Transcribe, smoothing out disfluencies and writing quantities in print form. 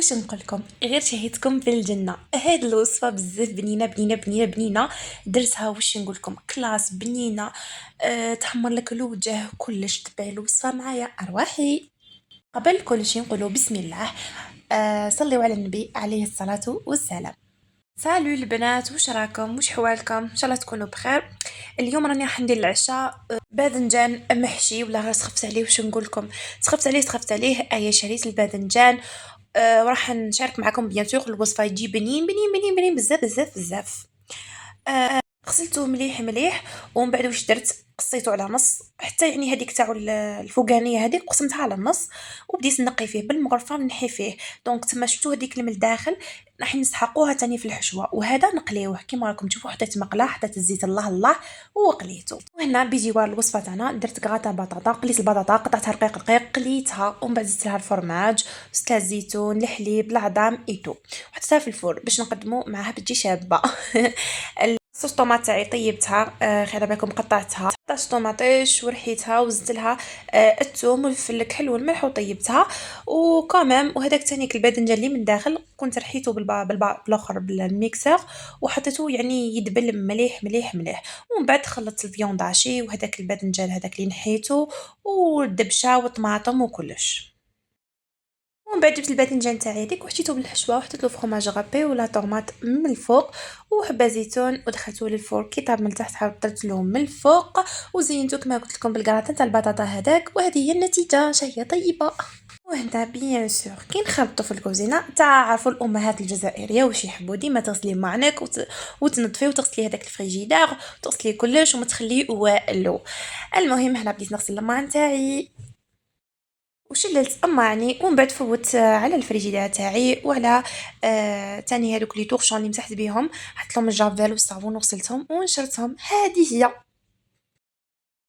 واش نقول لكم غير شهيتكم في الجنه. هاد الوصفه بزاف بنينه بنينه بنينه بنينه. درتها واش نقول لكم كلاس بنينه. تحمر لك الوجه كلش. تبع الوصفه معايا ارواحي. قبل كل شيء نقولوا بسم الله. صلوا على النبي عليه الصلاه والسلام. سالو البنات، واش راكم؟ واش حوالكم؟ ان شاء الله تكونوا بخير. اليوم راني راح ندير العشاء. باذنجان محشي ولا غير سخفت عليه. واش نقول لكم؟ سخفت عليه ايا شريت الباذنجان. وراح نشارك معكم بيان سور الوصفه. يجي بنين بنين بنين بنين بزاف بزاف بزاف. غسلته مليح مليح. ومن بعد واش درت؟ قصيته على نص حتى يعني هذيك تاعو الفوقانيه هذيك قسمتها على النص. وبديت نقي فيه بالمغرفه ونحي فيه. دونك تما شفتوا هذيك من الداخل راح نسحقوها تاني في الحشوه. وهذا نقليوه كيما راكم تشوفوا. حطيت مقله، حطيت الزيت الله الله وقليته. وهنا بجوار الوصفه تاعنا درت كغاطا بطاطا. قليت البطاطا قطعتها رقيق رقيق قليتها. ومن بعد زدت لها الفرماج، زدت لها الزيتون الحليب العظام ايتو. وحطيتها في الفرن باش نقدموا معها بتجي شابه. صوص طوماط تاعي طيبتها. خير بالكم قطعتها. حطيت طوماطيش ورحيتها وزدت لها الثوم والفلفل الكحل والملح وطيبتها. وكمان وهذاك تاني الباذنجان اللي من داخل كنت رحيته بالاخر بالميكسر. وحطيته يعني يدبل مليح مليح مليح. ومن بعد خلطت الفيونداشي وهذاك الباذنجان هذاك اللي نحيته والدبشه والطماطم وكلش. ومن بعد جبت الباذنجان تاعي ديك وحطيته بالحشوه وحطيت له فرماج غابي ولا طوماط من الفوق. وحبه زيتون ودخلته للفور كي طاب من تحت حطيت له من الفوق. وزينته كما قلت لكم بالكراتان تاع البطاطا هذاك. وهذه هي النتيجه شهيه طيبه. وهنا بيان سور كي نخربطوا في الكوزينه تعرفوا الامهات الجزائريه واش يحبوا ديما تغسلي معناك وتنظفي وتغسلي هذاك الفريجيدار وتغسلي كلش وما تخليه والو. المهم هنا بديت نغسل الماء تاعي وشللت أماني. ومن بعد فوت على الفريجيدير تاعي وعلى تاني هذوك لي طورشون اللي مسحت بيهم. حطيت لهم الجافيل والصابون وغسلتهم ونشرتهم. هذه هي.